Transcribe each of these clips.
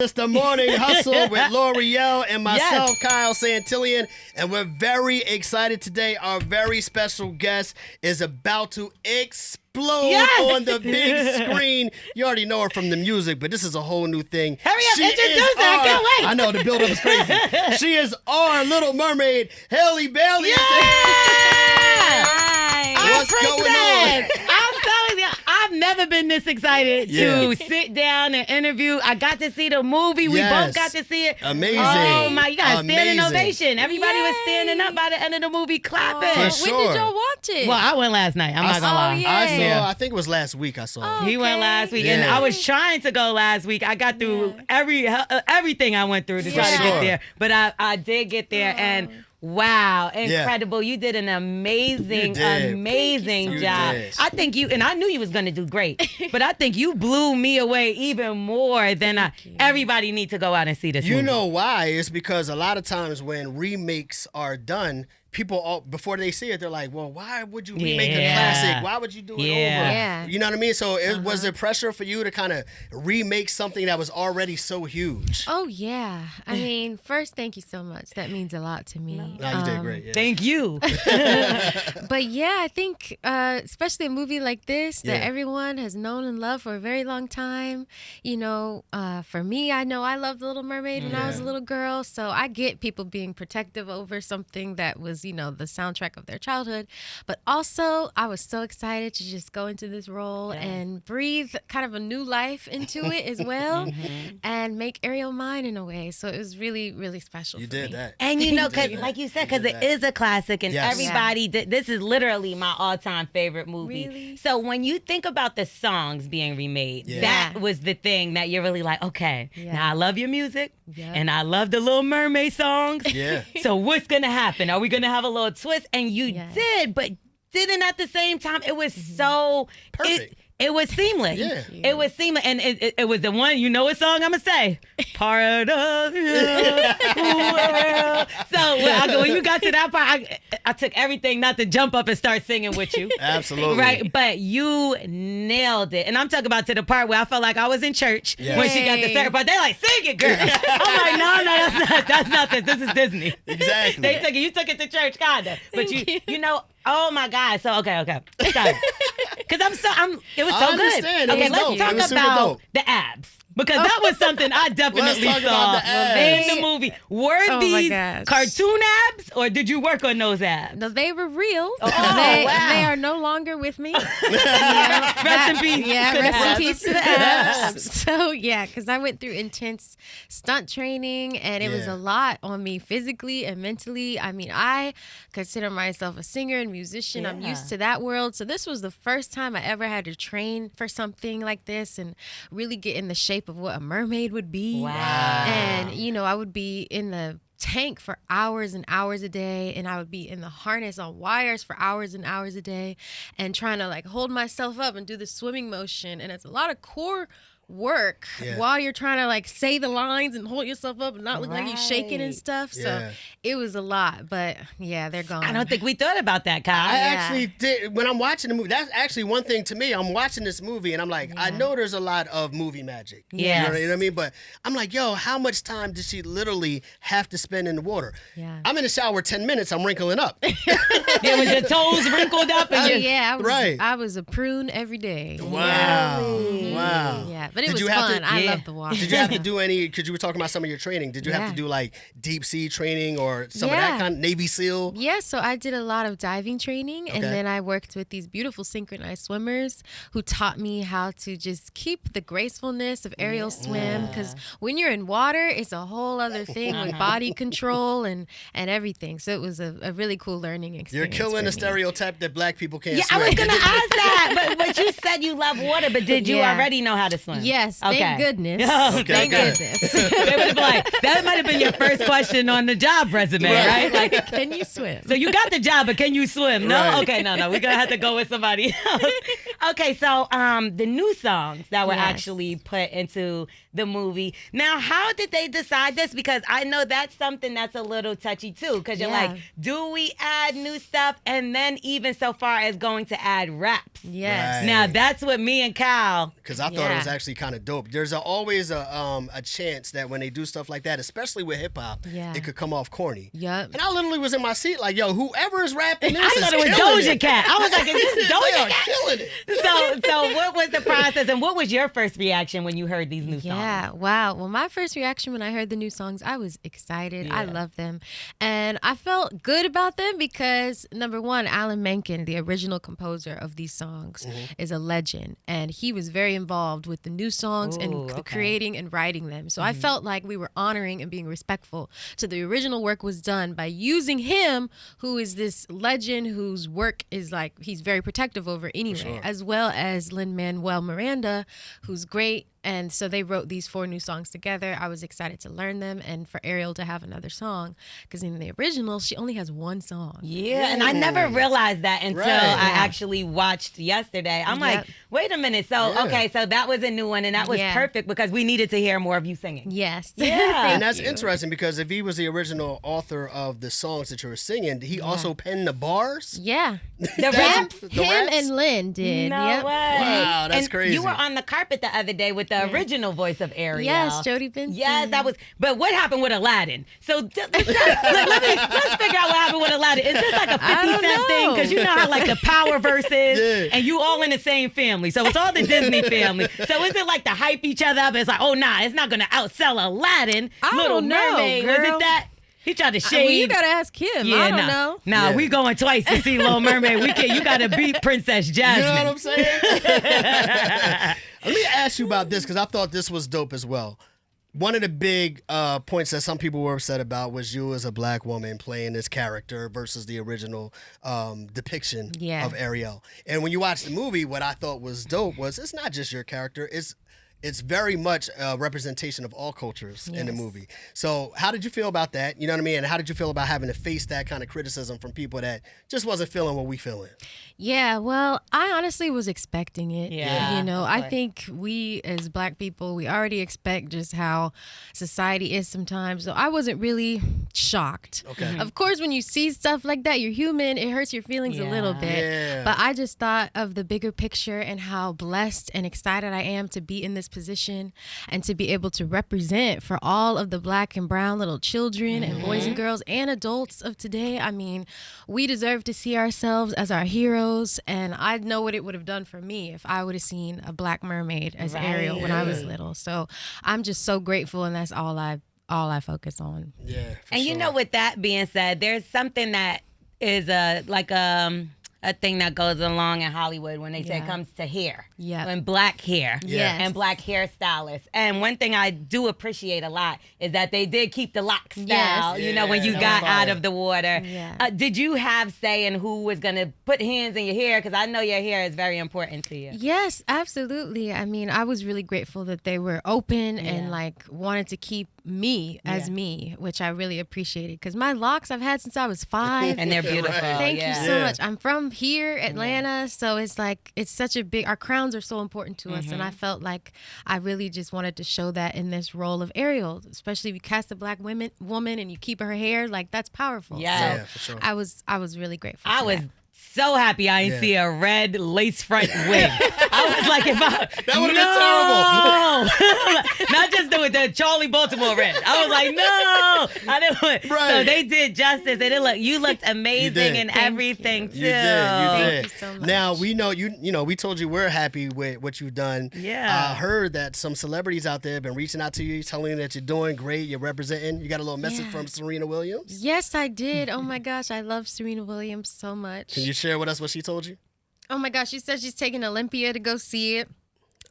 It's the Morning Hustle with L'Oreal and myself, Kyle Santillian, and we're very excited today. Our very special guest is about to explode on the big screen. You already know her from the music, but this is a whole new thing. Hurry up, introduce her. I can't wait. I know, the build-up is crazy. She is our little mermaid, Halle Bailey. Hi. What's going on? I'm telling you, I've never been this excited to sit down and interview. I got to see the movie. We both got to see it. Amazing. Oh my, you got a standing ovation. Everybody was standing up by the end of the movie clapping. For sure. When did y'all watch it? Well, I went last night. I'm not gonna lie. I think it was last week I saw it. He went last week, and I was trying to go last week. I got through everything I went through to try to get there, but I did get there, and wow, incredible. You did an amazing job. I think and I knew you was going to do great, but I think you blew me away even more than everybody need to go out and see this movie. You know why? It's because a lot of times when remakes are done, people, before they see it, they're like, well, why would you remake a classic? Why would you do it over? You know what I mean? So was there pressure for you to kind of remake something that was already so huge? Oh, yeah. I mean, first, thank you so much. That means a lot to me. No, you did great. Yeah. Thank you. But yeah, I think especially a movie like this that everyone has known and loved for a very long time. You know, for me, I know I loved The Little Mermaid when I was a little girl. So I get people being protective over something that was, you know, the soundtrack of their childhood. But also, I was so excited to just go into this role and breathe kind of a new life into it as well and make Ariel mine in a way. So it was really, really special. You did that. And you know, cause, like you said, because it is a classic and everybody, this is literally my all-time favorite movie. Really? So when you think about the songs being remade, that was the thing that you're really like, okay, now I love your music and I love the Little Mermaid songs. So what's going to happen? Are we going to have a little twist? And you did, but didn't at the same time. It was so perfect. It was seamless. It was seamless. And it was the one, you know what song I'm going to say? Part of you. So when you got to that part, I took everything not to jump up and start singing with you. Absolutely. Right? But you nailed it. And I'm talking about to the part where I felt like I was in church when she got the certain part. They're like, sing it, girl. I'm like, no, that's not this. This is Disney. Exactly. They took it. You took it to church, kinda. But you know, oh my God. So okay. Sorry. Because it was so good. Okay, let's talk about the abs. Because that was something I definitely saw in the movie. Were these cartoon abs, or did you work on those abs? No, they were real. They are no longer with me. Rest in peace. Yeah, rest in peace to the abs. So yeah, because I went through intense stunt training, and it was a lot on me physically and mentally. I mean, I consider myself a singer and musician. I'm used to that world. So this was the first time I ever had to train for something like this and really get in the shape of what a mermaid would be. And you know, I would be in the tank for hours and hours a day, and I would be in the harness on wires for hours and hours a day, and trying to like hold myself up and do the swimming motion. And it's a lot of core work while you're trying to like say the lines and hold yourself up and not look like you're shaking and stuff. So it was a lot, but they're gone. I don't think we thought about that, Kyle. I actually did. When I'm watching the movie, that's actually one thing to me. I'm watching this movie and I'm like, I know there's a lot of movie magic. You know what I mean? But I'm like, yo, how much time did she literally have to spend in the water? I'm in the shower 10 minutes, I'm wrinkling up. With your toes wrinkled up. And I was a prune every day. Wow. Yeah, but it was fun. I love the water. Did you have to do any, because you were talking about some of your training, did you have to do like deep sea training or some of that kind, Navy SEAL? Yeah, so I did a lot of diving training, and then I worked with these beautiful synchronized swimmers who taught me how to just keep the gracefulness of aerial swim, because when you're in water, it's a whole other thing with body control and everything. So it was a really cool learning experience. You're killing the stereotype that black people can't swim. I was going to ask that, but you said you love water, but did you already know how to swim? Yes, thank goodness. Thank goodness. They would have been like, that might have been your first question on the job resume, right? Like, can you swim? So you got the job, but can you swim? No? Okay, no. We're going to have to go with somebody else. Okay, so the new songs that were Yes. actually put into the movie. Now, how did they decide this? Because I know that's something that's a little touchy too. Because you're like, do we add new stuff? And then even so far as going to add raps. Yes. Right. Now that's what me and Cal. Because I thought it was actually kind of dope. There's always a chance that when they do stuff like that, especially with hip hop, it could come off corny. Yep. And I literally was in my seat like, yo, whoever is rapping this I is thought it was killing Doja it. Cat. I was like, is this They Doja are Cat? killing it. So what was the process and what was your first reaction when you heard these new songs? Yeah, wow. Well, my first reaction when I heard the new songs, I was excited. I love them. And I felt good about them because, number one, Alan Menken, the original composer of these songs, is a legend. And he was very involved with the new songs and the creating and writing them. So I felt like we were honoring and being respectful to the original work was done by using him, who is this legend whose work is like, he's very protective over anyway, as well as Lin-Manuel Miranda, who's great. And so they wrote these 4 new songs together. I was excited to learn them and for Ariel to have another song because in the original, she only has 1 song. Yeah, and I never realized that until I actually watched yesterday. I'm like, wait a minute. So, okay, so that was a new one and that was perfect because we needed to hear more of you singing. Yes. Yeah. And that's interesting because if he was the original author of the songs that you were singing, he also penned the bars? Yeah. The rap? Him and Lynn did. No way. Wow, that's and crazy. You were on the carpet the other day with the original voice of Ariel. Yes, Jodie Benson. Yes, that was. But what happened with Aladdin? So let's figure out what happened with Aladdin. Is this like a 50-cent thing? Because you know how like the power verses, and you all in the same family. So it's all the Disney family. So is it like to hype each other up? It's like, oh nah, it's not gonna outsell Aladdin. Little Mermaid. Girl. Was it that? He tried to shade. Well, you gotta ask him. Yeah, I don't know. Nah, we going twice to see Little Mermaid. You gotta beat Princess Jasmine. You know what I'm saying? Let me ask you about this because I thought this was dope as well. One of the big points that some people were upset about was you as a black woman playing this character versus the original depiction of Ariel. And when you watch the movie, what I thought was dope was it's not just your character, it's very much a representation of all cultures in the movie. So how did you feel about that? You know what I mean? And how did you feel about having to face that kind of criticism from people that just wasn't feeling what we feeling? Yeah, well, I honestly was expecting it. Yeah, You know, I think we as black people, we already expect just how society is sometimes. So I wasn't really shocked. Okay. Of course, when you see stuff like that, you're human. It hurts your feelings a little bit. Yeah. But I just thought of the bigger picture and how blessed and excited I am to be in this position and to be able to represent for all of the black and brown little children and boys and girls and adults of today. I mean, we deserve to see ourselves as our heroes. And I know what it would have done for me if I would have seen a black mermaid as Ariel when I was little. So I'm just so grateful, and that's all I focus on. Yeah. And you know, with that being said, there's something that is a thing that goes along in Hollywood when they say it comes to hair. Yeah. And black hair. Yes. And black hairstylists. And one thing I do appreciate a lot is that they did keep the lock style, you know, when you got out of the water. Yeah. Did you have say in who was going to put hands in your hair? Because I know your hair is very important to you. Yes, absolutely. I mean, I was really grateful that they were open and like wanted to keep me as me, which I really appreciated because my locks I've had since I was 5. And they're beautiful. Thank you so much. I'm from here, Atlanta, so it's like it's such a big. Our crowns are so important to us, and I felt like I really just wanted to show that in this role of Ariel, especially if you cast a black woman and you keep her hair, like that's powerful. Yeah, for sure. I was really grateful. I for was that. so happy I didn't see a red lace front wig. I was like, that would have been terrible. Not just the Charlie Baltimore red. I was like, no, I didn't want. Right. So they did justice, and you looked amazing and everything too. You did. Thank you so much. Now we know you know we told you we're happy with what you've done. Yeah. I heard that some celebrities out there have been reaching out to you, telling you that you're doing great, you're representing. You got a little message from Serena Williams. Yes, I did. Oh my gosh, I love Serena Williams so much. Can you share with us what she told you? Oh my gosh, she said she's taking Olympia to go see it.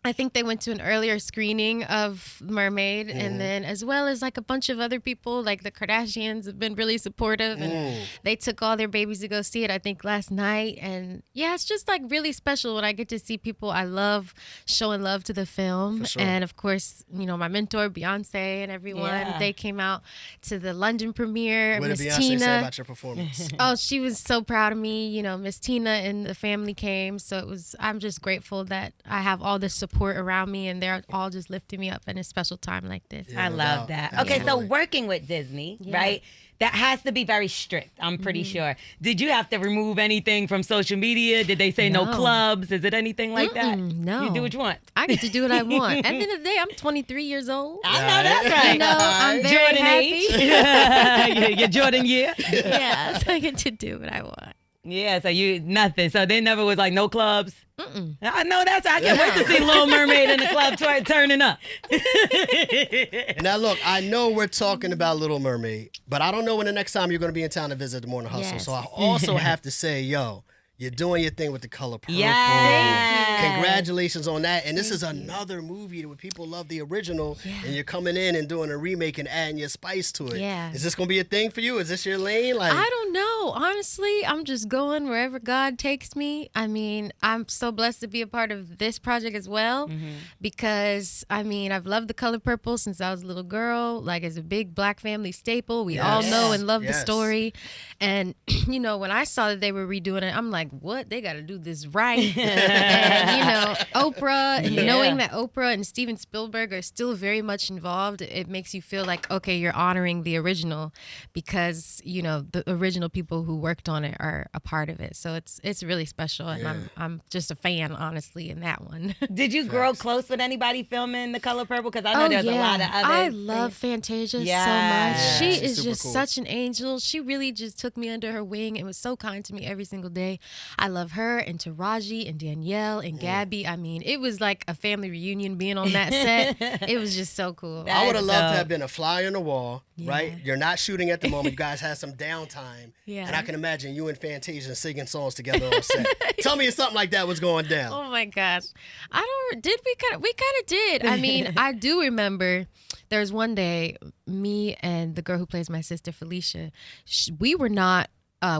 I think they went to an earlier screening of Mermaid, and then as well as like a bunch of other people, like the Kardashians have been really supportive, and they took all their babies to go see it, I think, last night. And yeah, it's just like really special when I get to see people I love showing love to the film. For sure. And of course, you know, my mentor, Beyonce, and everyone, they came out to the London premiere. What did Miss Beyonce Tina say about your performance? Oh, she was so proud of me. You know, Miss Tina and the family came. So I'm just grateful that I have all this support around me, and they're all just lifting me up in a special time like this. I love that. Okay, so working with Disney, right? That has to be very strict, I'm pretty sure. Did you have to remove anything from social media? Did they say no clubs? Is it anything like that? No. You do what you want. I get to do what I want. At the end of the day, I'm 23 years old. I know that's right. You know, I'm very Jordan happy. age. Your Jordan year. Yeah, so I get to do what I want. Yeah, so you nothing. So they never was like no clubs. I know that's. I can't wait to see Little Mermaid in the club turning up. Now look, I know we're talking about Little Mermaid, but I don't know when the next time you're going to be in town to visit the Morning Hustle. Yes. So I also have to say, yo, you're doing your thing with the color purple. Yes. Congratulations on that. And this is another movie where people love the original, and you're coming in and doing a remake and adding your spice to it. Yeah. Is this going to be a thing for you? Is this your lane? Like, I don't know. Honestly, I'm just going wherever God takes me. I mean, I'm so blessed to be a part of this project as well because, I mean, I've loved the color purple since I was a little girl. Like, it's a big Black family staple. We all know and love the story. And, you know, when I saw that they were redoing it, I'm like, what? They got to do this right. And, you know, Oprah, and knowing that Oprah and Steven Spielberg are still very much involved, it makes you feel like, okay, you're honoring the original because, you know, the original people who worked on it are a part of it. So it's really special, and I'm just a fan, honestly, in that one. Did you grow close with anybody filming The Color Purple? Because I know there's a lot of other. I love Fantasia so much. Yeah, She she's is super just cool. such an angel. She really just took me under her wing and was so kind to me every single day. I love her and Taraji and Danielle and Gabby. I mean, it was like a family reunion being on that set. It was just so cool. I would have loved to dope. have been a fly on the wall, right? You're not shooting at the moment. You guys had some downtime. Yeah. And I can imagine you and Fantasia singing songs together on set. Tell me if something like that was going down. Oh my gosh. We kind of did. I mean, I do remember there was one day me and the girl who plays my sister Felicia, we were not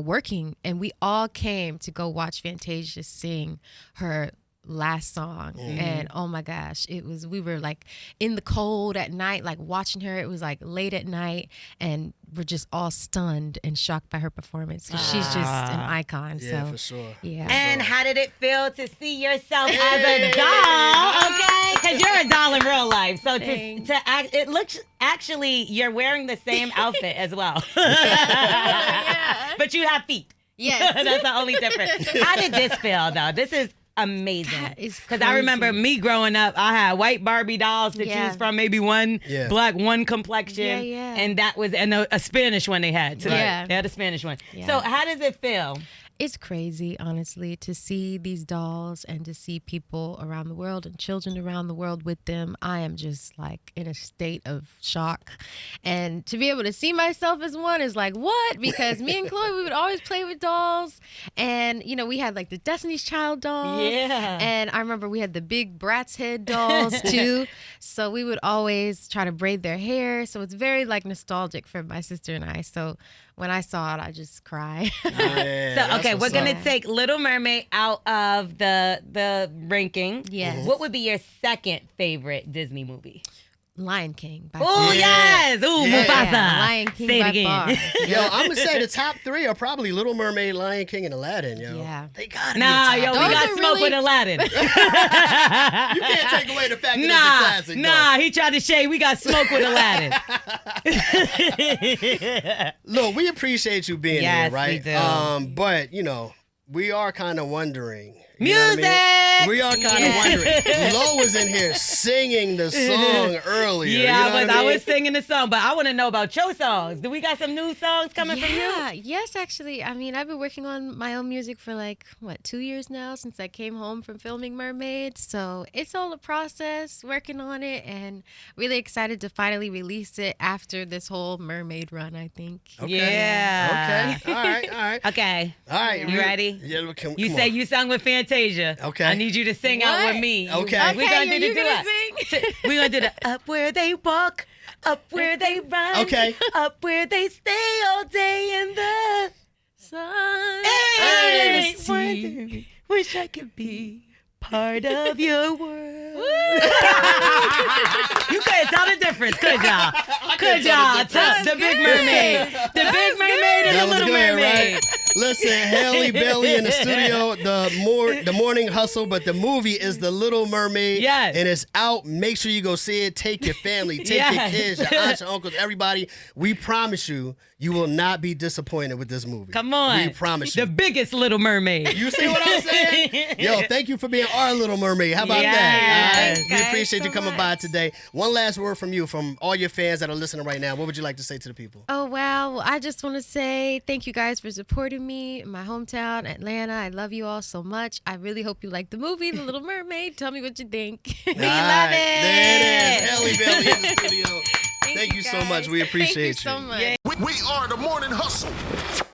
working, and we all came to go watch Fantasia sing her last song. And oh my gosh, we were like in the cold at night, like watching her. It was like late at night, and we're just all stunned and shocked by her performance because she's just an icon. Yeah, so for sure. yeah. And how did it feel to see yourself as a doll? Okay, because you're a doll in real life. So it looks actually you're wearing the same outfit as well, but you have feet. Yes. That's the only difference. How did this feel though? This is amazing. That is because I remember me growing up, I had white Barbie dolls to choose from, maybe one black, one complexion, and that was a Spanish one they had too. Yeah. They had a Spanish one. Yeah. So how does it feel? It's crazy, honestly, to see these dolls and to see people around the world and children around the world with them. I am just like in a state of shock. And to be able to see myself as one is like, what? Because me and Chloe, we would always play with dolls. And, you know, we had like the Destiny's Child dolls. Yeah. And I remember we had the big Bratz head dolls too. So we would always try to braid their hair. So it's very like nostalgic for my sister and I. So when I saw it, I just cried. So, okay, we're going to take Little Mermaid out of the ranking. Yes. What would be your second favorite Disney movie? Lion King. By Oh, far. yes. Ooh, Mufasa. Yeah, Lion King Say it by again. far. Yo, I'm going to say the top three are probably Little Mermaid, Lion King, and Aladdin, yo. Yeah. They got to Nah, be yo, top we three. got are smoke really- with Aladdin. You can't take away the fact that it's a classic, Nah, he tried to shade. We got smoke with Aladdin. Look, we appreciate you being Yes, here, right? we do. But, you know, we are kind of wondering. You Music! know what I mean? We are kind of wondering. Lo was in here singing the song earlier. Yeah, you know what I I mean? was singing the song, but I want to know about your songs. Do we got some new songs coming from you? Yeah, yes, actually. I mean, I've been working on my own music for like, 2 years now since I came home from filming Mermaid. So it's all a process, working on it, and really excited to finally release it after this whole Mermaid run, I think. Okay. Yeah. Okay. All right. Okay. All right. You ready? Yeah, You come say on. you sung with Fantasia. Fantasia. Okay. I need you to sing out with me. Okay. We're gonna do the you're gonna duet. We're gonna do the up where they walk, up where they run, Okay. up where they stay all day in the sun. Hey, Hey. wish I could be part of your world. You couldn't tell the difference, could y'all? Could y'all? Tell the Big Mermaid. The Big Mermaid and the That was Little good, Mermaid. right? Listen, Halle Bailey in the studio, the morning hustle, but the movie is The Little Mermaid. Yes. And it's out. Make sure you go see it. Take your family, take your Yes. kids, your aunts, your uncles, everybody. We promise you, you will not be disappointed with this movie. Come on. We promise you. The biggest Little Mermaid. You see what I'm saying? Yo, thank you for being our Little Mermaid. How about Yes. that? All right. Thanks, We guys, appreciate you so coming much. by today. One last word from you, from all your fans that are listening right now. What would you like to say to the people? Oh, wow. Well, I just want to say thank you guys for supporting me in my hometown, Atlanta. I love you all so much. I really hope you like the movie, The Little Mermaid. Tell me what you think. We All love right. it. There it is. Halle Bailey in the studio. Thank you so guys. much. We appreciate Thank you so much. We are the Morning Hustle.